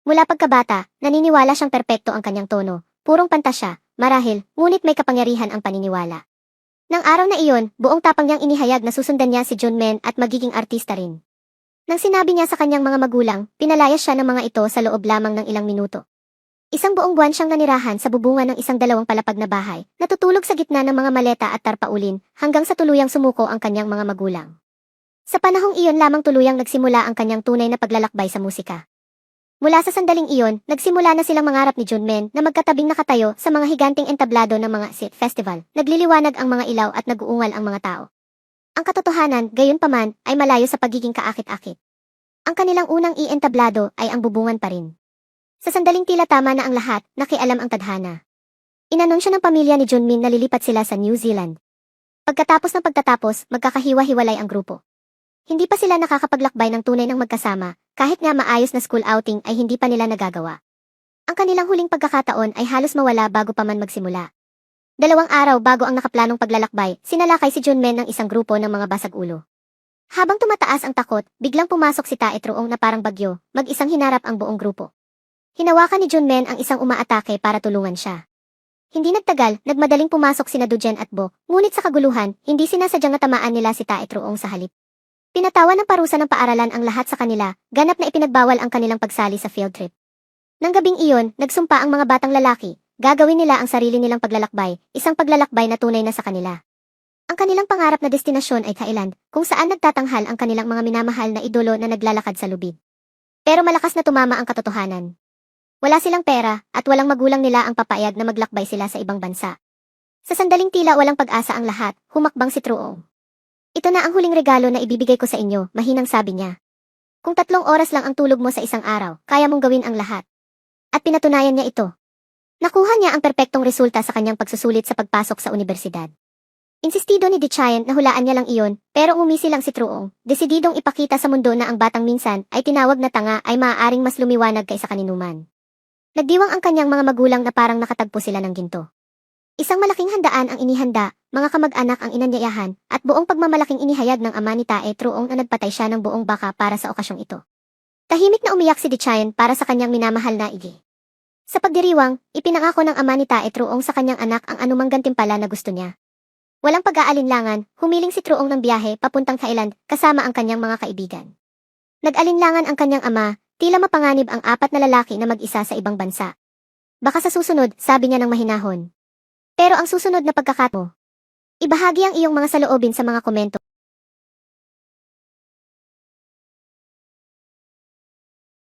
Mula pagkabata, naniniwala siyang perpekto ang kanyang tono, purong pantasya, marahil, ngunit may kapangyarihan ang paniniwala. Nang araw na iyon, buong tapang niyang inihayag na susundan niya si Junmen at magiging artista rin. Nang sinabi niya sa kanyang mga magulang, pinalayas siya ng mga ito sa loob lamang ng ilang minuto. Isang buong buwan siyang nanirahan sa bubungan ng isang 2 palapag na bahay, natutulog sa gitna ng mga maleta at tarpaulin, hanggang sa tuluyang sumuko ang kanyang mga magulang. Sa panahong iyon lamang tuluyang nagsimula ang kanyang tunay na paglalakbay sa musika. Mula sa sandaling iyon, nagsimula na silang mangarap ni Junmen na magkatabing nakatayo sa mga higanting entablado ng mga SIT festival. Nagliliwanag ang mga ilaw at nag-uungal ang mga tao. Ang katotohanan, gayunpaman, ay malayo sa pagiging kaakit-akit. Ang kanilang unang ientablado ay ang bubungan pa rin. Sa sandaling tila tama na ang lahat, nakialam ang tadhana. Inanunsyo ng pamilya ni Junmin na lilipat sila sa New Zealand. Pagkatapos, magkakahiwa-hiwalay ang grupo. Hindi pa sila nakakapaglakbay ng tunay ng magkasama, kahit nga maayos na school outing ay hindi pa nila nagagawa. Ang kanilang huling pagkakataon ay halos mawala bago pa man magsimula. 2 araw bago ang nakaplanong paglalakbay, sinalakay si Junmen ng isang grupo ng mga basag ulo. Habang tumataas ang takot, biglang pumasok si Tae Truong na parang bagyo, mag-isang hinarap ang buong grupo. Hinawakan ni Junmen ang isang umaatake para tulungan siya. Hindi nagtagal, nagmadaling pumasok sina Dujen at Bo, ngunit sa kaguluhan, hindi sinasadyang natamaan nila si Tae Truong sa halip. Pinatawan ng parusa ng paaralan ang lahat sa kanila, ganap na ipinagbawal ang kanilang pagsali sa field trip. Nang gabing iyon, nagsumpa ang mga batang lalaki, gagawin nila ang sarili nilang paglalakbay, isang paglalakbay na tunay na sa kanila. Ang kanilang pangarap na destinasyon ay Thailand, kung saan nagtatanghal ang kanilang mga minamahal na idolo na naglalakad sa lubid. Pero malakas na tumama ang katotohanan. Wala silang pera, at walang magulang nila ang papayag na maglakbay sila sa ibang bansa. Sa sandaling tila walang pag-asa ang lahat, humakbang si Truong. Ito na ang huling regalo na ibibigay ko sa inyo, mahinang sabi niya. Kung 3 oras lang ang tulog mo sa isang araw, kaya mong gawin ang lahat. At pinatunayan niya ito. Nakuha niya ang perpektong resulta sa kanyang pagsusulit sa pagpasok sa universidad. Insistido ni Dichayan na hulaan niya lang iyon, pero umisi lang si Truong, desididong ipakita sa mundo na ang batang minsan ay tinawag na tanga ay maaaring mas lumiwanag kaysa kaninuman. Nagdiwang ang kanyang mga magulang na parang nakatagpo sila ng ginto. Isang malaking handaan ang inihanda, mga kamag-anak ang inanyayahan, at buong pagmamalaking inihayag ng ama ni Tae Truong na nagpatay siya ng buong baka para sa okasyong ito. Tahimik na umiyak si Dichayan para sa kanyang minamahal na igi. Sa pagdiriwang, ipinangako ng ama ni Tae Truong sa kanyang anak ang anumang gantimpala na gusto niya. Walang pag-aalinlangan, humiling si Truong ng biyahe papuntang Thailand kasama ang kanyang mga kaibigan. Nag-alinlangan ang kanyang ama, tila mapanganib ang 4 na lalaki na mag-isa sa ibang bansa. Baka sa susunod, sabi niya ng mahinahon. Pero ang susunod na pagkakataon, ibahagi ang iyong mga saloobin sa mga komento.